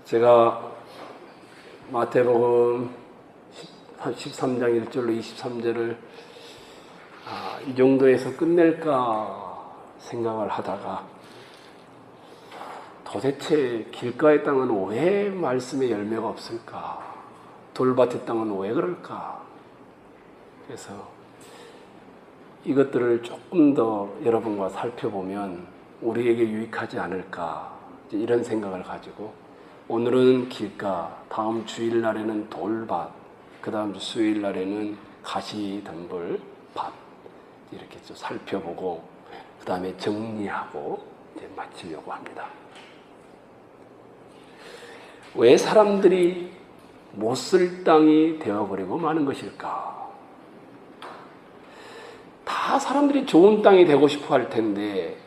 제가 마태복음 13장 1절로 23절을 이 정도에서 끝낼까 생각을 하다가 도대체 길가의 땅은 왜 말씀의 열매가 없을까? 돌밭의 땅은 왜 그럴까? 그래서 이것들을 조금 더 여러분과 살펴보면 우리에게 유익하지 않을까 이런 생각을 가지고 오늘은 길가, 다음 주일날에는 돌밭, 그 다음 수요일날에는 가시덤불 밭 이렇게 좀 살펴보고 그 다음에 정리하고 이제 마치려고 합니다. 왜 사람들이 못 쓸 땅이 되어버리고 마는 것일까? 다 사람들이 좋은 땅이 되고 싶어 할 텐데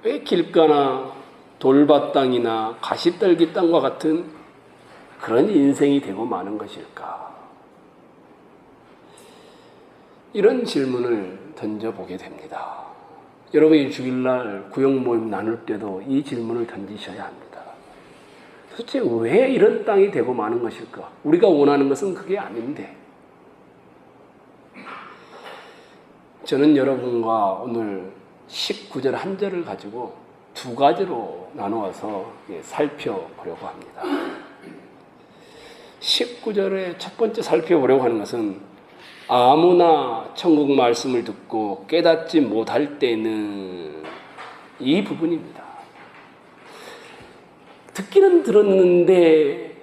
왜 길가나 돌밭 땅이나 가시떨기 땅과 같은 그런 인생이 되고 마는 것일까? 이런 질문을 던져보게 됩니다. 여러분이 주일날 구역 모임 나눌 때도 이 질문을 던지셔야 합니다. 도대체 왜 이런 땅이 되고 마는 것일까? 우리가 원하는 것은 그게 아닌데. 저는 여러분과 오늘 19절 한 절을 가지고 두 가지로 나누어서 살펴보려고 합니다. 19절에 첫 번째 살펴보려고 하는 것은 아무나 천국 말씀을 듣고 깨닫지 못할 때는 이 부분입니다. 듣기는 들었는데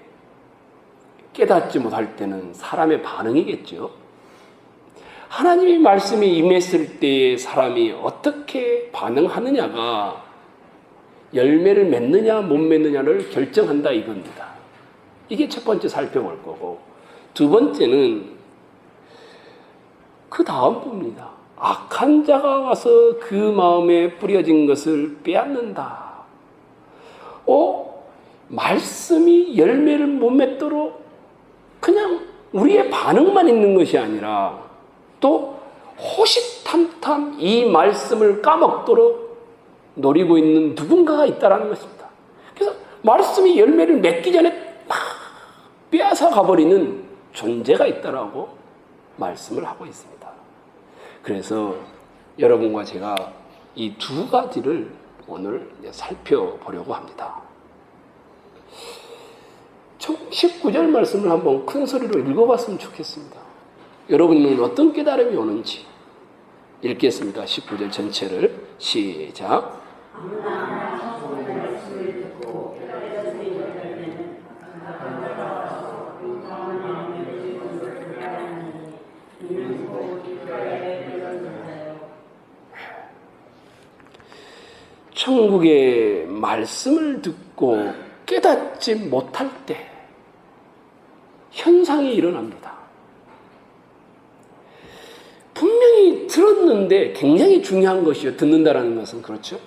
깨닫지 못할 때는 사람의 반응이겠죠. 하나님의 말씀이 임했을 때 사람이 어떻게 반응하느냐가 열매를 맺느냐 못 맺느냐를 결정한다 이겁니다. 이게 첫 번째 살펴볼 거고, 두 번째는 그 다음 부분입니다. 악한 자가 와서 그 마음에 뿌려진 것을 빼앗는다. 말씀이 열매를 못 맺도록 그냥 우리의 반응만 있는 것이 아니라 또 호시탐탐 이 말씀을 까먹도록 노리고 있는 누군가가 있다는 것입니다. 그래서 말씀이 열매를 맺기 전에 막 빼앗아 가버리는 존재가 있다라고 말씀을 하고 있습니다. 그래서 여러분과 제가 이 두 가지를 오늘 살펴보려고 합니다. 19절 말씀을 한번 큰 소리로 읽어봤으면 좋겠습니다. 여러분은 어떤 깨달음이 오는지 읽겠습니다. 19절 전체를 시작. 천국의 말씀을 듣고 깨닫지 못할 때 현상이 일어납니다. 분명히 들었는데 굉장히 중요한 것이요. 듣는다라는 것은 그렇죠.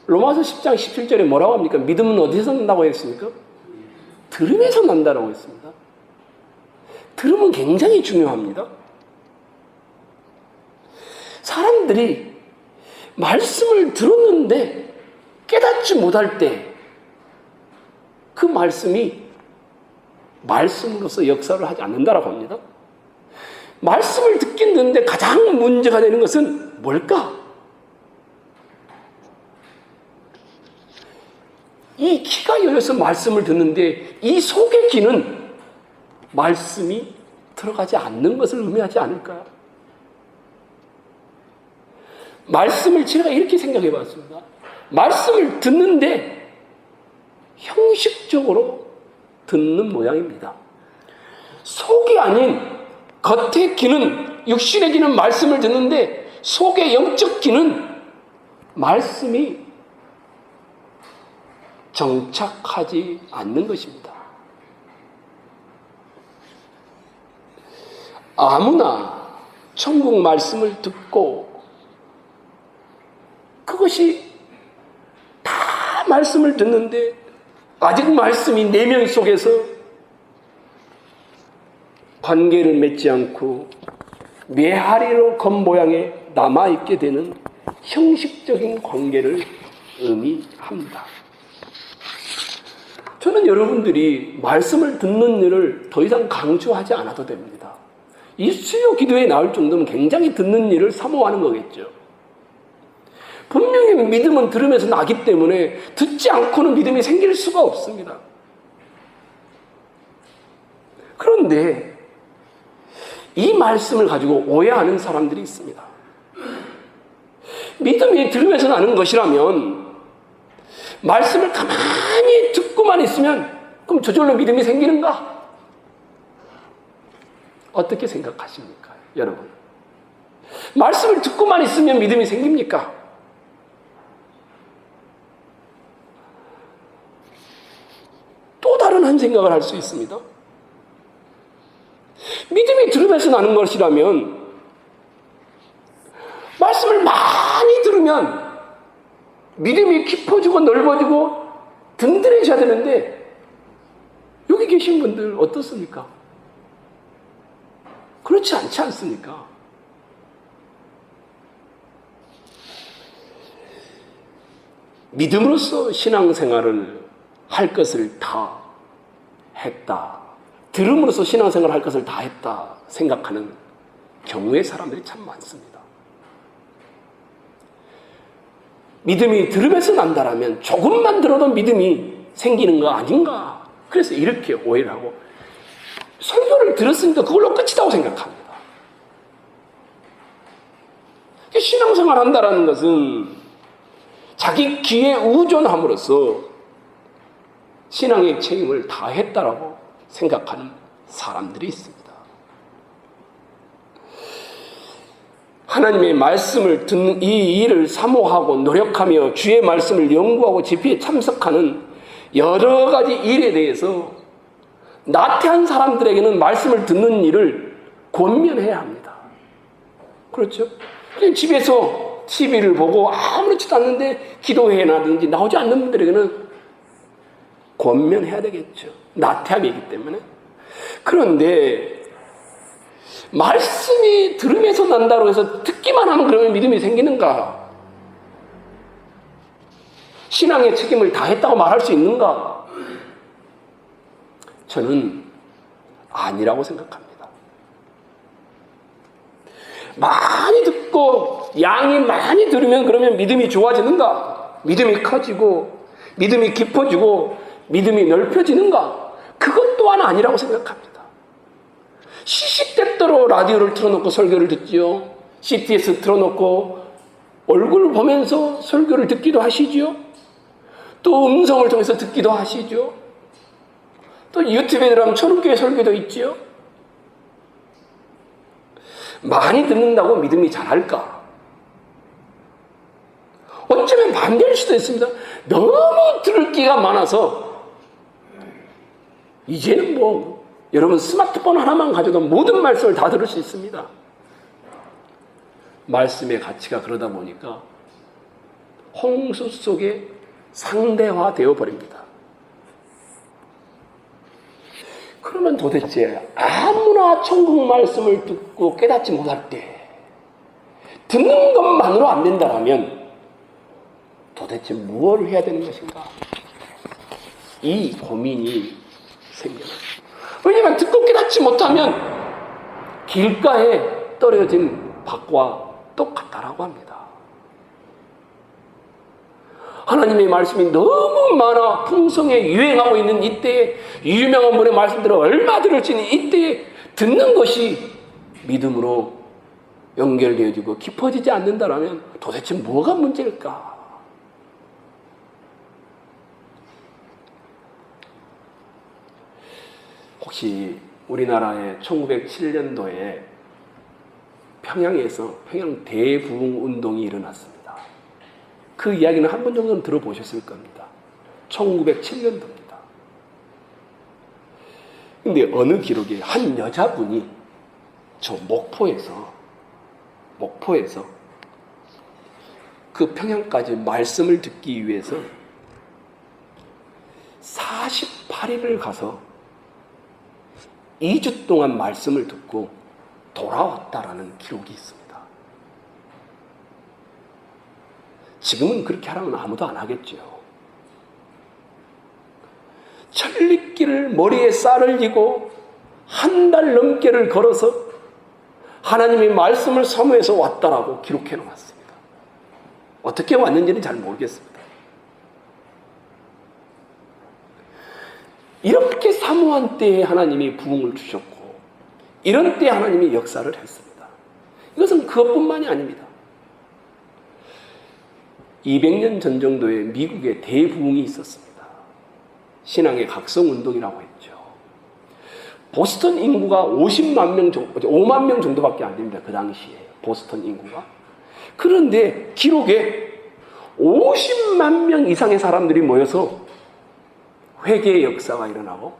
로마서 10장 17절에 뭐라고 합니까? 믿음은 어디서 난다고 했습니까? 들음에서 난다라고 했습니다. 들음은 굉장히 중요합니다. 사람들이 말씀을 들었는데 깨닫지 못할 때 그 말씀이 말씀으로서 역사를 하지 않는다라고 합니다. 말씀을 듣긴 듣는데 가장 문제가 되는 것은 뭘까? 이 귀가 열려서 말씀을 듣는데 이 속의 귀는 말씀이 들어가지 않는 것을 의미하지 않을까요? 말씀을 제가 이렇게 생각해 봤습니다. 말씀을 듣는데 형식적으로 듣는 모양입니다. 속이 아닌 겉의 귀는, 육신의 귀는 말씀을 듣는데 속의 영적 귀는 말씀이 정착하지 않는 것입니다. 아무나 천국 말씀을 듣고 그것이 다 말씀을 듣는데 아직 말씀이 내면 속에서 관계를 맺지 않고 메아리로 겉모양에 남아있게 되는 형식적인 관계를 의미합니다. 저는 여러분들이 말씀을 듣는 일을 더 이상 강조하지 않아도 됩니다. 이 수요 기도에 나올 정도면 굉장히 듣는 일을 사모하는 거겠죠. 분명히 믿음은 들으면서 나기 때문에 듣지 않고는 믿음이 생길 수가 없습니다. 그런데 이 말씀을 가지고 오해하는 사람들이 있습니다. 믿음이 들으면서 나는 것이라면 말씀을 가만히 듣고만 있으면 그럼 저절로 믿음이 생기는가? 어떻게 생각하십니까, 여러분? 말씀을 듣고만 있으면 믿음이 생깁니까? 또 다른 한 생각을 할 수 있습니다. 믿음이 들으면서 나는 것이라면 말씀을 많이 들으면 믿음이 깊어지고 넓어지고 든든해져야 되는데 여기 계신 분들 어떻습니까? 그렇지 않지 않습니까? 믿음으로써 신앙생활을 할 것을 다 했다. 들음으로써 신앙생활을 할 것을 다 했다 생각하는 경우의 사람들이 참 많습니다. 믿음이 들으면서 난다라면 조금만 들어도 믿음이 생기는 거 아닌가. 그래서 이렇게 오해를 하고 설교를 들었으니까 그걸로 끝이라고 생각합니다. 신앙생활 한다라는 것은 자기 귀에 의존함으로써 신앙의 책임을 다했다라고 생각하는 사람들이 있습니다. 하나님의 말씀을 듣는 이 일을 사모하고 노력하며 주의 말씀을 연구하고 집회에 참석하는 여러 가지 일에 대해서 나태한 사람들에게는 말씀을 듣는 일을 권면해야 합니다. 그렇죠? 그냥 집에서 TV를 보고 아무렇지도 않는데 기도회나든지 나오지 않는 분들에게는 권면해야 되겠죠. 나태함이 있기 때문에. 그런데 말씀이 들으면서 난다고 해서 듣기만 하면 그러면 믿음이 생기는가? 신앙의 책임을 다했다고 말할 수 있는가? 저는 아니라고 생각합니다. 많이 듣고 양이 많이 들으면 그러면 믿음이 좋아지는가? 믿음이 커지고 믿음이 깊어지고 믿음이 넓혀지는가? 그것 또한 아니라고 생각합니다. 시시때때로 라디오를 틀어놓고 설교를 듣지요. CTS 틀어놓고 얼굴을 보면서 설교를 듣기도 하시지요. 또 음성을 통해서 듣기도 하시죠. 또 유튜브에 들어가면 초록교회 설교도 있지요. 많이 듣는다고 믿음이 자랄까? 어쩌면 반대일 수도 있습니다. 너무 들을 기가 많아서 이제는 여러분 스마트폰 하나만 가져도 모든 말씀을 다 들을 수 있습니다. 말씀의 가치가 그러다 보니까 홍수 속에 상대화되어 버립니다. 그러면 도대체 아무나 천국 말씀을 듣고 깨닫지 못할 때 듣는 것만으로 안 된다면 도대체 무엇을 해야 되는 것인가? 이 고민이 생겨요. 왜냐하면 듣고 깨닫지 못하면 길가에 떨어진 밭과 똑같다라고 합니다. 하나님의 말씀이 너무 많아 풍성에 유행하고 있는 이때에 유명한 분의 말씀들을 얼마 들을지는 이때에 듣는 것이 믿음으로 연결되어지고 깊어지지 않는다면 도대체 뭐가 문제일까? 혹시 우리나라의 1907년도에 평양에서 평양 대부흥 운동이 일어났습니다. 그 이야기는 한 번 정도는 들어보셨을 겁니다. 1907년도입니다. 근데 어느 기록에 한 여자분이 저 목포에서 그 평양까지 말씀을 듣기 위해서 48일을 가서 2주 동안 말씀을 듣고 돌아왔다라는 기록이 있습니다. 지금은 그렇게 하라면 아무도 안 하겠죠. 천리길을 머리에 쌀을 지고 한 달 넘게를 걸어서 하나님의 말씀을 사모해서 왔다라고 기록해 놓았습니다. 어떻게 왔는지는 잘 모르겠습니다. 이렇게 사모한 때에 하나님이 부흥을 주셨고 이런 때에 하나님이 역사를 했습니다. 이것은 그것뿐만이 아닙니다. 200년 전 정도에 미국에 대부흥이 있었습니다. 신앙의 각성운동이라고 했죠. 보스턴 인구가 50만 명 정도, 5만 명 정도밖에 안 됩니다. 그 당시에 보스턴 인구가. 그런데 기록에 50만 명 이상의 사람들이 모여서 회개의 역사가 일어나고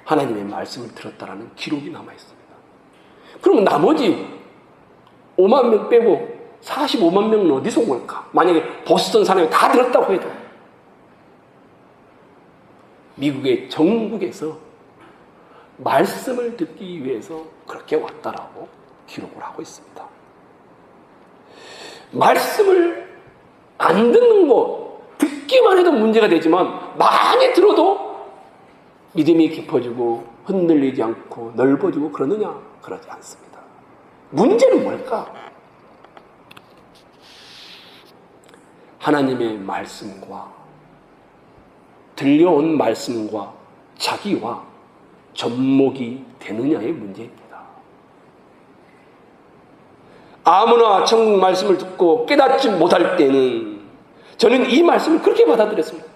하나님의 말씀을 들었다라는 기록이 남아 있습니다. 그러면 나머지 5만 명 빼고 45만 명은 어디서 온 걸까? 만약에 보스턴 사람이 다 들었다고 해도 미국의 전국에서 말씀을 듣기 위해서 그렇게 왔다라고 기록을 하고 있습니다. 말씀을 안 듣는 것, 듣기만 해도 문제가 되지만 많이 들어도 믿음이 깊어지고 흔들리지 않고 넓어지고 그러느냐? 그러지 않습니다. 문제는 뭘까? 하나님의 말씀과 들려온 말씀과 자기와 접목이 되느냐의 문제입니다. 아무나 천국 말씀을 듣고 깨닫지 못할 때는 저는 이 말씀을 그렇게 받아들였습니다.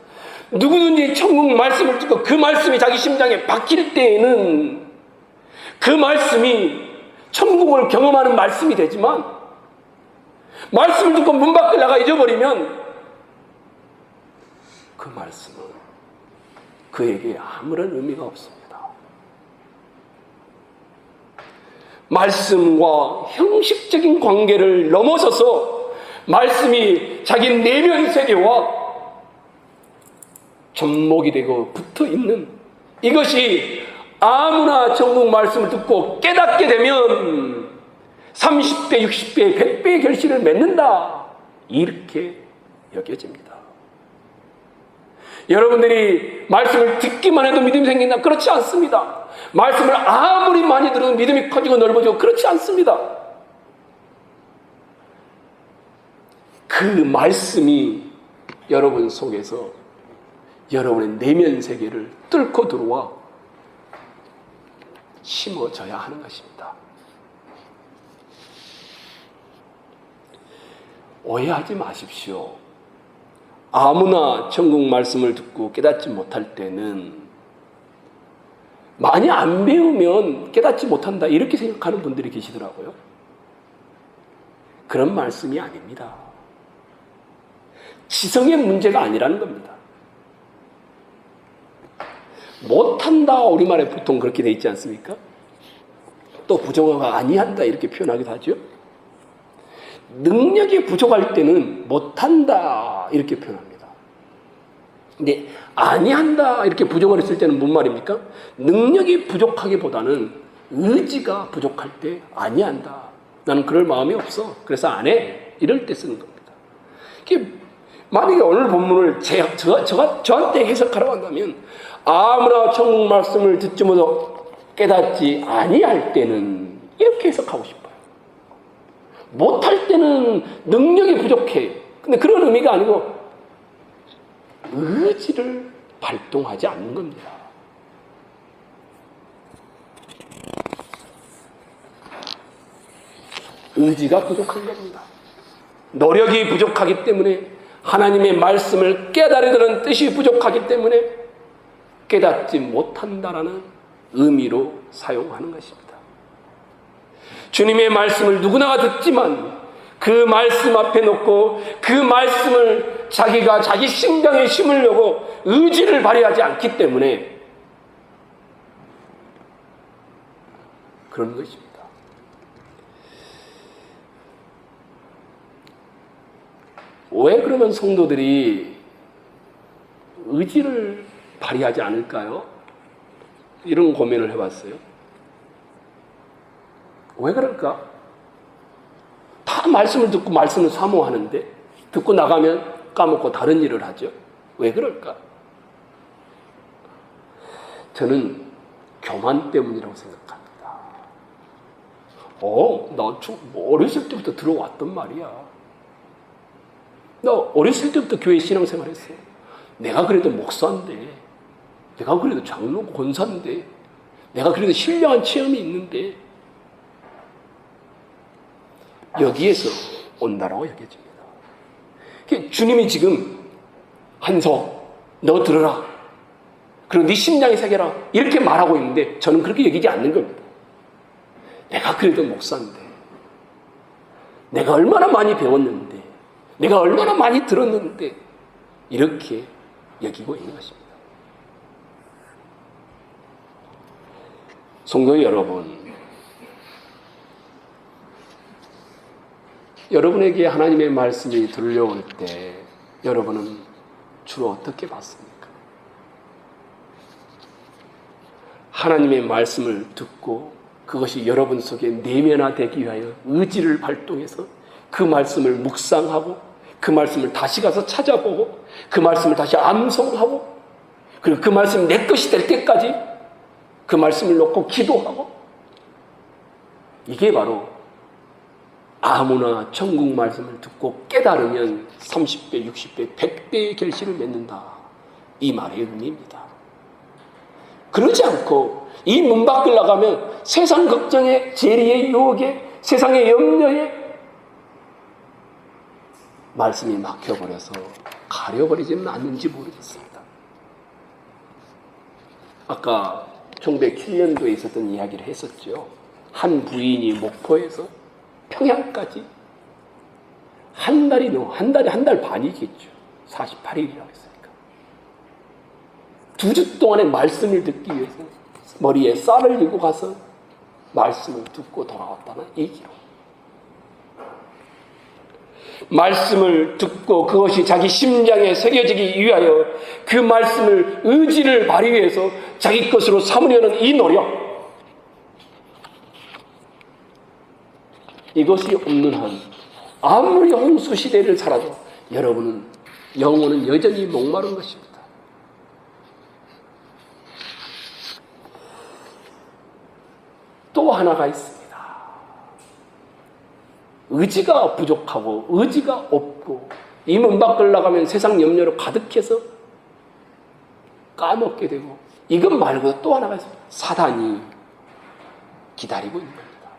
누구든지 천국 말씀을 듣고 그 말씀이 자기 심장에 박힐 때에는 그 말씀이 천국을 경험하는 말씀이 되지만 말씀을 듣고 문 밖을 나가 잊어버리면 그 말씀은 그에게 아무런 의미가 없습니다. 말씀과 형식적인 관계를 넘어서서 말씀이 자기 내면 세계와 접목이 되고 붙어 있는 이것이 아무나 천국 말씀을 듣고 깨닫게 되면 30배, 60배, 100배의 결실을 맺는다. 이렇게 여겨집니다. 여러분들이 말씀을 듣기만 해도 믿음이 생긴다? 그렇지 않습니다. 말씀을 아무리 많이 들어도 믿음이 커지고 넓어지고 그렇지 않습니다. 그 말씀이 여러분 속에서 여러분의 내면 세계를 뚫고 들어와 심어져야 하는 것입니다. 오해하지 마십시오. 아무나 천국 말씀을 듣고 깨닫지 못할 때는 많이 안 배우면 깨닫지 못한다 이렇게 생각하는 분들이 계시더라고요. 그런 말씀이 아닙니다. 지성의 문제가 아니라는 겁니다. 못한다 우리말에 보통 그렇게 돼 있지 않습니까? 또 부정어가 아니한다 이렇게 표현하기도 하죠. 능력이 부족할 때는 못한다 이렇게 표현합니다. 근데 아니한다 이렇게 부정을 했을 때는 뭔 말입니까? 능력이 부족하기보다는 의지가 부족할 때 아니한다. 나는 그럴 마음이 없어. 그래서 안 해. 이럴 때 쓰는 겁니다. 만약에 오늘 본문을 저한테 해석하라고 한다면 아무나 천국 말씀을 듣지 못하고 깨닫지 아니할 때는 이렇게 해석하고 싶어요. 못할 때는 능력이 부족해. 근데 그런 의미가 아니고 의지를 발동하지 않는 겁니다. 의지가 부족한 겁니다. 노력이 부족하기 때문에 하나님의 말씀을 깨달으려는 뜻이 부족하기 때문에 깨닫지 못한다라는 의미로 사용하는 것입니다. 주님의 말씀을 누구나 듣지만 그 말씀 앞에 놓고 그 말씀을 자기가 자기 심장에 심으려고 의지를 발휘하지 않기 때문에 그런 것입니다. 왜 그러면 성도들이 의지를 발휘하지 않을까요? 이런 고민을 해봤어요. 왜 그럴까? 다 말씀을 듣고 말씀을 사모하는데 듣고 나가면 까먹고 다른 일을 하죠. 왜 그럴까? 저는 교만 때문이라고 생각합니다. 나 어렸을 때부터 들어왔단 말이야. 나 어렸을 때부터 교회 신앙생활 했어. 내가 그래도 목사인데, 내가 그래도 장로 권사인데, 내가 그래도 신령한 체험이 있는데, 여기에서 온다라고 여겨집니다. 주님이 지금 한서 너 들어라. 그리고 네 심장에 새겨라. 이렇게 말하고 있는데 저는 그렇게 여기지 않는 겁니다. 내가 그래도 목사인데, 내가 얼마나 많이 배웠는데, 내가 얼마나 많이 들었는데 이렇게 여기고 있는 것입니다. 성도 여러분, 여러분에게 하나님의 말씀이 들려올 때 여러분은 주로 어떻게 받습니까? 하나님의 말씀을 듣고 그것이 여러분 속에 내면화되기 위하여 의지를 발동해서 그 말씀을 묵상하고 그 말씀을 다시 가서 찾아보고 그 말씀을 다시 암송하고 그리고 그 말씀이 내 것이 될 때까지 그 말씀을 놓고 기도하고, 이게 바로 아무나 천국 말씀을 듣고 깨달으면 30배, 60배, 100배의 결실을 맺는다, 이 말의 의미입니다. 그러지 않고 이 문 밖을 나가면 세상 걱정에, 재리에, 유혹에, 세상의 염려에 말씀이 막혀버려서 가려버리지는 않는지 모르겠습니다. 아까 1907년도에 있었던 이야기를 했었죠. 한 부인이 목포에서 평양까지 한 달에 한 달 반이겠죠. 48일이라고 했으니까. 2주 동안의 말씀을 듣기 위해서 머리에 쌀을 들고 가서 말씀을 듣고 돌아왔다는 얘기로. 말씀을 듣고 그것이 자기 심장에 새겨지기 위하여 그 말씀을 의지를 발휘해서 자기 것으로 삼으려는 이 노력, 이것이 없는 한 아무리 홍수 시대를 살아도 여러분은 영혼은 여전히 목마른 것입니다. 또 하나가 있습니다. 의지가 부족하고 의지가 없고 이 문 밖을 나가면 세상 염려로 가득해서 까먹게 되고, 이것 말고 또 하나가 있습니다. 사단이 기다리고 있는 겁니다.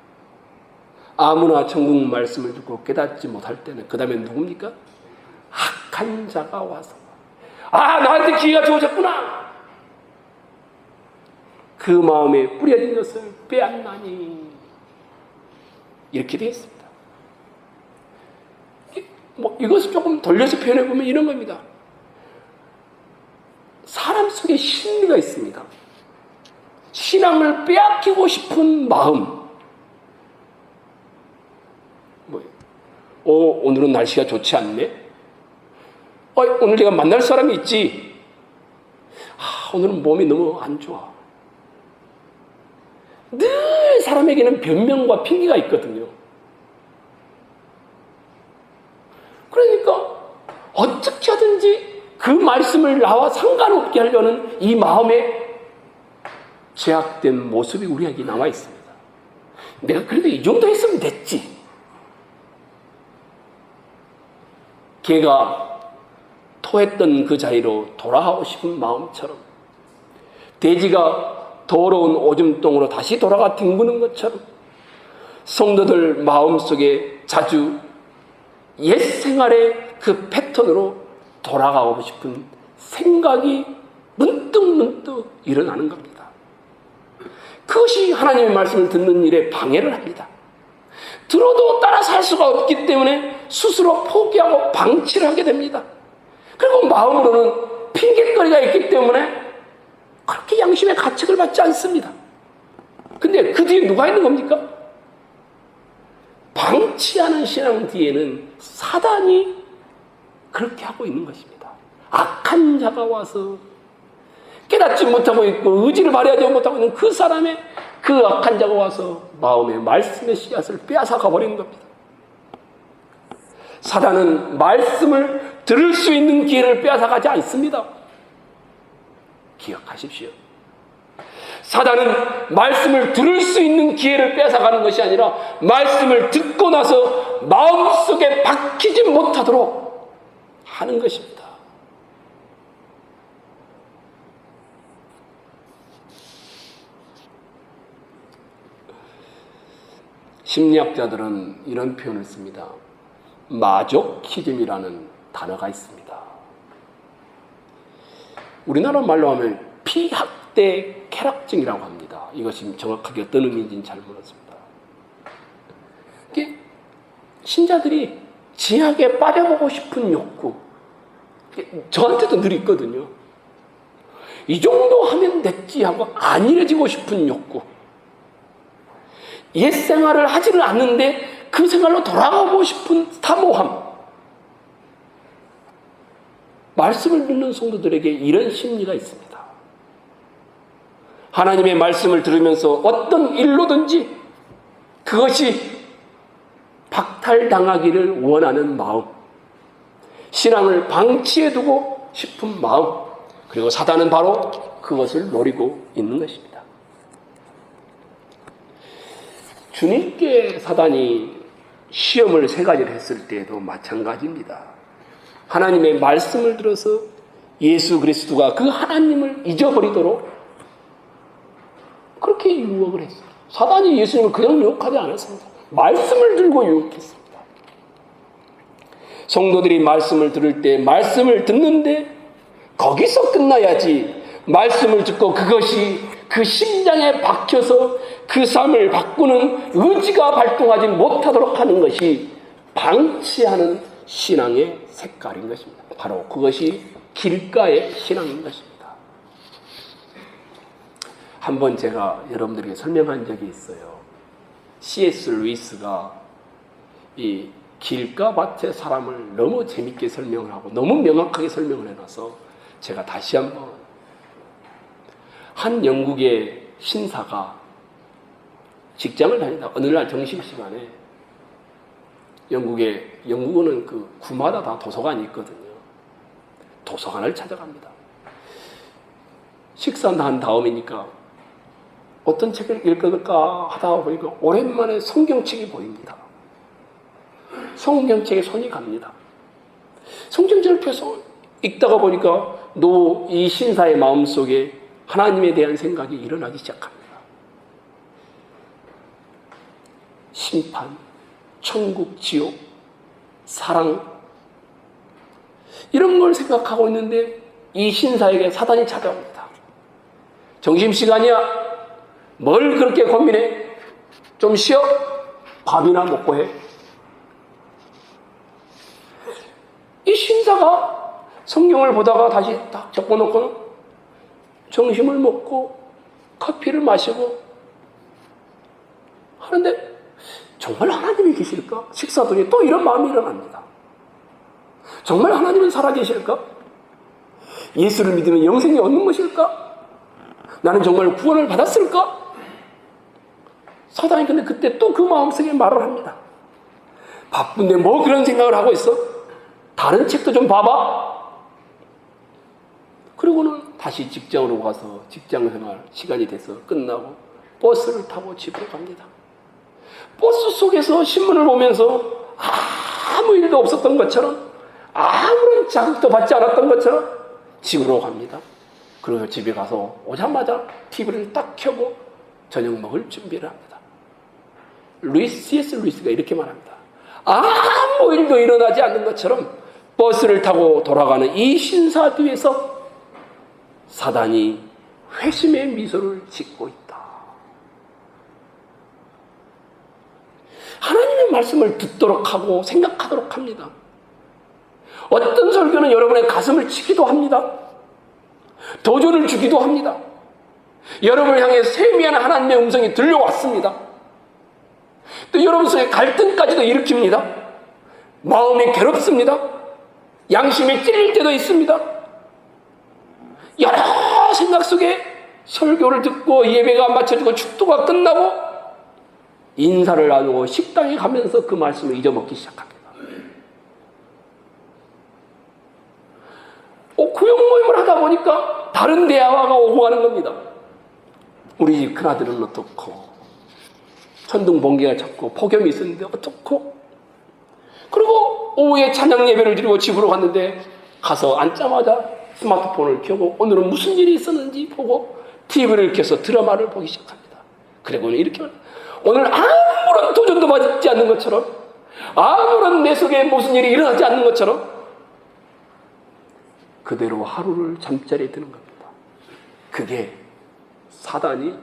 아무나 천국 말씀을 듣고 깨닫지 못할 때는 그 다음에 누굽니까? 악한 자가 와서 나한테 기회가 주어졌구나, 그 마음에 뿌려진 것을 빼앗나니, 이렇게 되겠습니다. 이것을 조금 돌려서 표현해보면 이런 겁니다. 사람 속에 심리가 있습니다. 신앙을 빼앗기고 싶은 마음. 오늘은 날씨가 좋지 않네? 오늘 내가 만날 사람이 있지? 오늘은 몸이 너무 안 좋아. 늘 사람에게는 변명과 핑계가 있거든요. 그러니까 어떻게 하든지 그 말씀을 나와 상관없게 하려는 이 마음의 죄악된 모습이 우리에게 남아 있습니다. 내가 그래도 이 정도 했으면 됐지. 개가 토했던 그 자리로 돌아가고 싶은 마음처럼, 돼지가 더러운 오줌똥으로 다시 돌아가 뒹구는 것처럼, 성도들 마음속에 자주 옛 생활의 그 패턴으로 돌아가고 싶은 생각이 문득문득 일어나는 겁니다. 그것이 하나님의 말씀을 듣는 일에 방해를 합니다. 들어도 따라 살 수가 없기 때문에 스스로 포기하고 방치를 하게 됩니다. 그리고 마음으로는 핑계거리가 있기 때문에 그렇게 양심의 가책을 받지 않습니다. 근데 그 뒤에 누가 있는 겁니까? 방치하는 신앙 뒤에는 사단이 그렇게 하고 있는 것입니다. 악한 자가 와서 깨닫지 못하고 있고 의지를 발휘하지 못하고 있는 그 사람의 그 악한 자가 와서 마음의 말씀의 씨앗을 빼앗아 가버리는 겁니다. 사단은 말씀을 들을 수 있는 기회를 빼앗아 가지 않습니다. 기억하십시오. 사단은 말씀을 들을 수 있는 기회를 뺏어가는 것이 아니라 말씀을 듣고 나서 마음속에 박히지 못하도록 하는 것입니다. 심리학자들은 이런 표현을 씁니다. 마조키즘이라는 단어가 있습니다. 우리나라 말로 하면 피학대 쾌락증이라고 합니다. 이것이 정확하게 어떤 의미인지는 잘 모르겠습니다. 이게 신자들이 지하게 빠져보고 싶은 욕구, 저한테도 늘 있거든요. 이 정도 하면 됐지 하고 안 이뤄지고 싶은 욕구, 옛 생활을 하지를 않는데 그 생활로 돌아가고 싶은 사모함. 말씀을 듣는 성도들에게 이런 심리가 있습니다. 하나님의 말씀을 들으면서 어떤 일로든지 그것이 박탈당하기를 원하는 마음, 신앙을 방치해두고 싶은 마음, 그리고 사단은 바로 그것을 노리고 있는 것입니다. 주님께 사단이 시험을 3가지를 했을 때에도 마찬가지입니다. 하나님의 말씀을 들어서 예수 그리스도가 그 하나님을 잊어버리도록 그렇게 유혹을 했어요. 사단이 예수님을 그냥 유혹하지 않았습니다. 말씀을 들고 유혹했습니다. 성도들이 말씀을 들을 때 말씀을 듣는데 거기서 끝나야지, 말씀을 듣고 그것이 그 심장에 박혀서 그 삶을 바꾸는 의지가 발동하지 못하도록 하는 것이 방치하는 신앙의 색깔인 것입니다. 바로 그것이 길가의 신앙인 것입니다. 한번 제가 여러분들에게 설명한 적이 있어요. C.S. 루이스가 이 길가밭의 사람을 너무 재밌게 설명을 하고 너무 명확하게 설명을 해놔서 제가 다시 한번, 한 영국의 신사가 직장을 다니다 어느 날 점심시간에 영국은 그 구마다 다 도서관이 있거든요. 도서관을 찾아갑니다. 식사는 한 다음이니까 어떤 책을 읽을까 하다가 보니까 오랜만에 성경책이 보입니다. 성경책에 손이 갑니다. 성경책을 펴서 읽다가 보니까 이 신사의 마음속에 하나님에 대한 생각이 일어나기 시작합니다. 심판, 천국, 지옥, 사랑, 이런 걸 생각하고 있는데 이 신사에게 사단이 찾아옵니다. 점심시간이야. 뭘 그렇게 고민해? 좀 쉬어? 밥이나 먹고 해. 이 신사가 성경을 보다가 다시 딱 접어놓고는 점심을 먹고 커피를 마시고 하는데 정말 하나님이 계실까? 식사 중에 또 이런 마음이 일어납니다. 정말 하나님은 살아계실까? 예수를 믿으면 영생이 얻는 것일까? 나는 정말 구원을 받았을까? 사단이 근데 그때 또 그 마음속에 말을 합니다. 바쁜데 뭐 그런 생각을 하고 있어? 다른 책도 좀 봐봐. 그리고는 다시 직장으로 가서 직장생활 시간이 돼서 끝나고 버스를 타고 집으로 갑니다. 버스 속에서 신문을 보면서 아무 일도 없었던 것처럼, 아무런 자극도 받지 않았던 것처럼 집으로 갑니다. 그리고 집에 가서 오자마자 TV를 딱 켜고 저녁 먹을 준비를 합니다. C.S. 루이스가 이렇게 말합니다. 아무 일도 일어나지 않는 것처럼 버스를 타고 돌아가는 이 신사 뒤에서 사단이 회심의 미소를 짓고 있다. 하나님의 말씀을 듣도록 하고 생각하도록 합니다. 어떤 설교는 여러분의 가슴을 치기도 합니다. 도전을 주기도 합니다. 여러분을 향해 세미한 하나님의 음성이 들려왔습니다. 또 여러분 속에 갈등까지도 일으킵니다. 마음이 괴롭습니다. 양심이 찔릴 때도 있습니다. 여러 생각 속에 설교를 듣고 예배가 마쳐지고 축도가 끝나고 인사를 나누고 식당에 가면서 그 말씀을 잊어먹기 시작합니다. 구역 모임을 하다 보니까 다른 대화가 오고 가는 겁니다. 우리 집 큰아들은 어떻고, 천둥 번개가 쳤고 폭염이 있었는데 어떻고, 그리고 오후에 찬양 예배를 드리고 집으로 갔는데 가서 앉자마자 스마트폰을 켜고 오늘은 무슨 일이 있었는지 보고 TV를 켜서 드라마를 보기 시작합니다. 그리고 이렇게 오늘 아무런 도전도 받지 않는 것처럼, 아무런 내 속에 무슨 일이 일어나지 않는 것처럼 그대로 하루를 잠자리에 드는 겁니다. 그게 사단이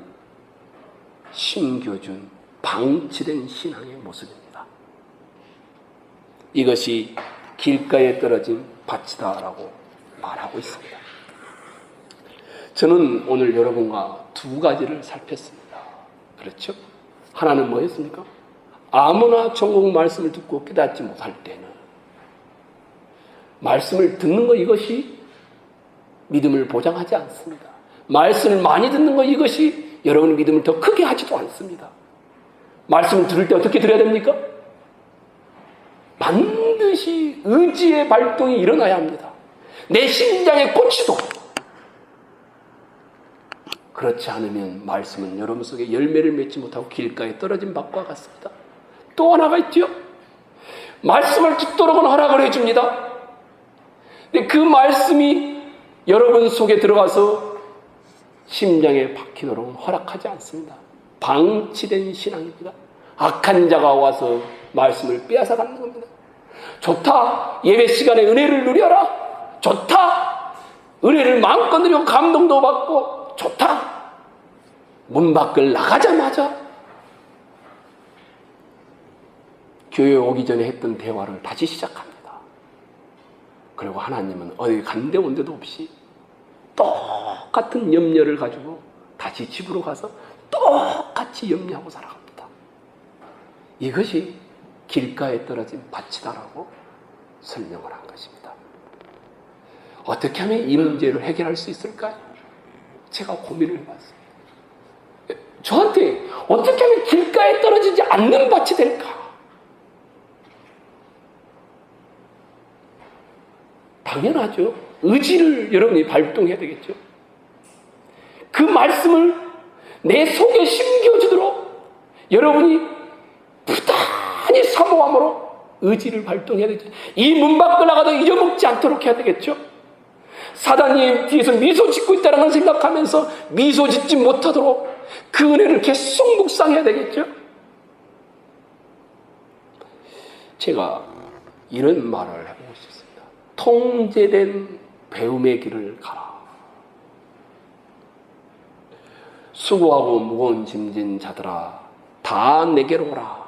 심겨준 방치된 신앙의 모습입니다. 이것이 길가에 떨어진 밭이다라고 말하고 있습니다. 저는 오늘 여러분과 두 가지를 살폈습니다. 그렇죠? 하나는 뭐였습니까? 아무나 전국 말씀을 듣고 깨닫지 못할 때는 말씀을 듣는 것, 이것이 믿음을 보장하지 않습니다. 말씀을 많이 듣는 것, 이것이 여러분의 믿음을 더 크게 하지도 않습니다. 말씀을 들을 때 어떻게 들어야 됩니까? 반드시 의지의 발동이 일어나야 합니다. 내 심장의 꼬치도. 그렇지 않으면 말씀은 여러분 속에 열매를 맺지 못하고 길가에 떨어진 밭과 같습니다. 또 하나가 있죠. 말씀을 듣도록은 허락을 해줍니다. 근데 그 말씀이 여러분 속에 들어가서 심장에 박히도록 허락하지 않습니다. 방치된 신앙입니다. 악한 자가 와서 말씀을 빼앗아가는 겁니다. 좋다, 예배 시간에 은혜를 누려라. 좋다, 은혜를 마음껏 누리고 감동도 받고 좋다. 문 밖을 나가자마자 교회 오기 전에 했던 대화를 다시 시작합니다. 그리고 하나님은 어디 간데 온 데도 없이 똑같은 염려를 가지고 다시 집으로 가서 똑같이 염려하고 살아갑니다. 이것이 길가에 떨어진 밭이다라고 설명을 한 것입니다. 어떻게 하면 이 문제를 해결할 수 있을까요? 제가 고민을 해봤습니다. 저한테 어떻게 하면 길가에 떨어지지 않는 밭이 될까? 당연하죠. 의지를 여러분이 발동해야 되겠죠. 그 말씀을 내 속에 심겨주도록 여러분이 부단히 사모함으로 의지를 발동해야 되겠죠. 이 문 밖을 나가도 잊어먹지 않도록 해야 되겠죠. 사단이 뒤에서 미소 짓고 있다는 생각하면서 미소 짓지 못하도록 그 은혜를 계속 묵상해야 되겠죠. 제가 이런 말을 해보고 싶습니다. 통제된 배움의 길을 가라. 수고하고 무거운 짐진 자들아 다 내게로 오라.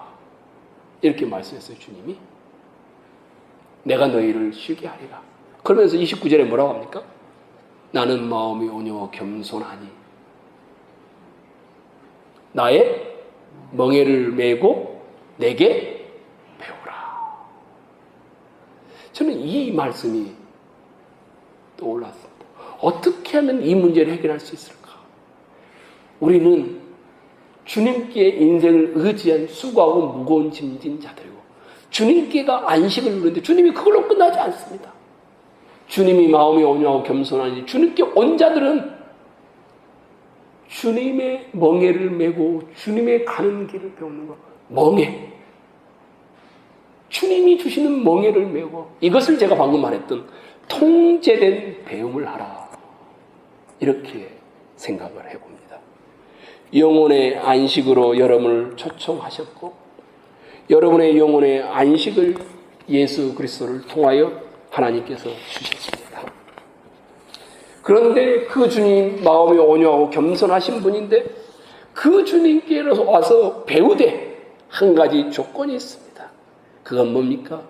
이렇게 말씀했어요, 주님이. 내가 너희를 쉬게 하리라. 그러면서 29절에 뭐라고 합니까? 나는 마음이 온유하고 겸손하니 나의 멍에를 메고 내게 배우라. 저는 이 말씀이 떠올랐습니다. 어떻게 하면 이 문제를 해결할 수 있을까? 우리는 주님께 인생을 의지한 수고하고 무거운 짐진 자들이고 주님께가 안식을 누리는데 주님이 그걸로 끝나지 않습니다. 주님이 마음이 온유하고 겸손하니 주님께 온 자들은 주님의 멍에를 메고 주님의 가는 길을 배우는 것. 멍에. 주님이 주시는 멍에를 메고 이것을 제가 방금 말했던 통제된 배움을 하라. 이렇게 생각을 해봅니다. 영혼의 안식으로 여러분을 초청하셨고 여러분의 영혼의 안식을 예수 그리스도를 통하여 하나님께서 주셨습니다. 그런데 그 주님 마음이 온유하고 겸손하신 분인데 그 주님께 와서 배우되 한 가지 조건이 있습니다. 그건 뭡니까?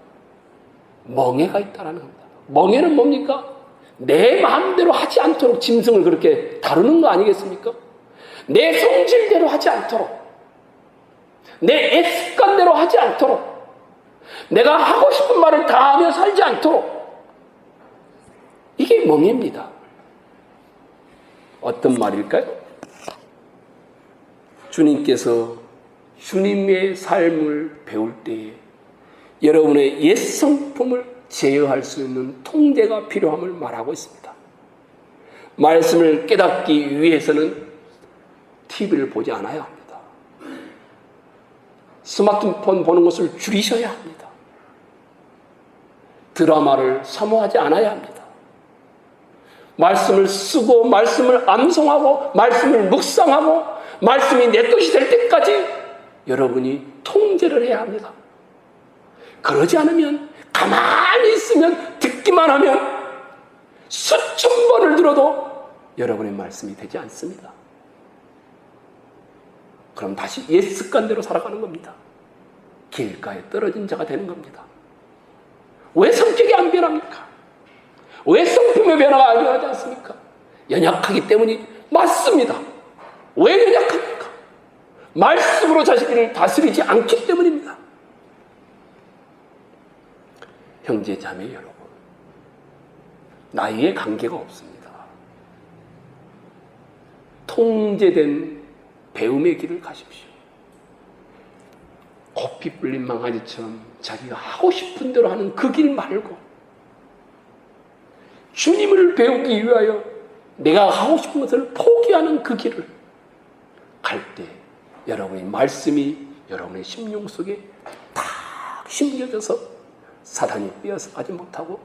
멍에가 있다는 겁니다. 멍에는 뭡니까? 내 마음대로 하지 않도록 짐승을 그렇게 다루는 거 아니겠습니까? 내 성질대로 하지 않도록, 내 애습관대로 하지 않도록, 내가 하고 싶은 말을 다 하며 살지 않도록. 이게 멍에입니다. 어떤 말일까요? 주님께서 주님의 삶을 배울 때에 여러분의 옛 성품을 제어할 수 있는 통제가 필요함을 말하고 있습니다. 말씀을 깨닫기 위해서는 TV를 보지 않아야 합니다. 스마트폰 보는 것을 줄이셔야 합니다. 드라마를 사모하지 않아야 합니다. 말씀을 쓰고 말씀을 암송하고 말씀을 묵상하고 말씀이 내 것이 될 때까지 여러분이 통제를 해야 합니다. 그러지 않으면 가만히 있으면 듣기만 하면 수천 번을 들어도 여러분의 말씀이 되지 않습니다. 그럼 다시 옛 습관대로 살아가는 겁니다. 길가에 떨어진 자가 되는 겁니다. 왜 성격이 안 변합니까? 왜 성품의 변화가 안 변하지 않습니까? 연약하기 때문이 맞습니다. 왜 연약합니까? 말씀으로 자신을 다스리지 않기 때문입니다. 형제 자매 여러분, 나이에 관계가 없습니다. 통제된 배움의 길을 가십시오. 고삐 뿔린 망아지처럼 자기가 하고 싶은 대로 하는 그 길 말고 주님을 배우기 위하여 내가 하고 싶은 것을 포기하는 그 길을 갈 때 여러분의 말씀이 여러분의 심령 속에 딱 심겨져서 사단이 빼앗아가지 못하고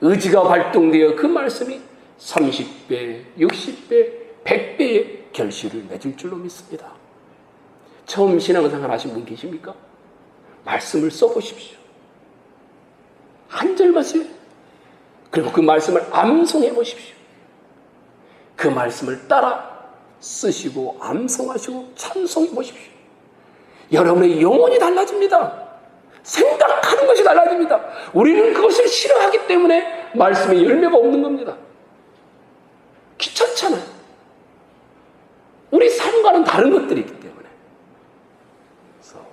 의지가 발동되어 그 말씀이 30배, 60배, 100배의 결실을 맺을 줄로 믿습니다. 처음 신앙생활 하신 분 계십니까? 말씀을 써보십시오. 한 절만 써요. 그리고 그 말씀을 암송해 보십시오. 그 말씀을 따라 쓰시고 암송하시고 찬송해 보십시오. 여러분의 영혼이 달라집니다. 생각하는 것이 달라집니다. 우리는 그것을 싫어하기 때문에 말씀에 열매가 없는 겁니다. 귀찮잖아요. 우리 삶과는 다른 것들이 있기 때문에. 그래서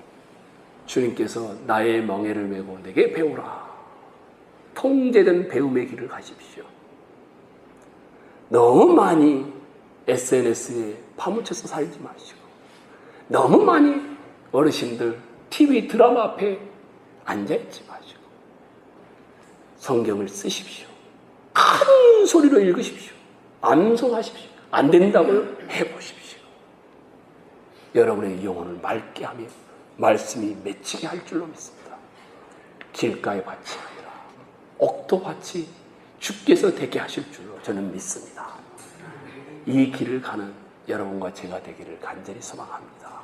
주님께서 나의 멍에를 메고 내게 배우라. 통제된 배움의 길을 가십시오. 너무 많이 SNS에 파묻혀서 살지 마시고 너무 많이 어르신들 TV 드라마 앞에 앉아있지 마시고 성경을 쓰십시오. 큰 소리로 읽으십시오. 암송하십시오. 안 된다고요? 해보십시오. 여러분의 영혼을 맑게 하며 말씀이 맺히게 할 줄로 믿습니다. 길가의 밭이 아니라 옥토밭이 주께서 되게 하실 줄로 저는 믿습니다. 이 길을 가는 여러분과 제가 되기를 간절히 소망합니다.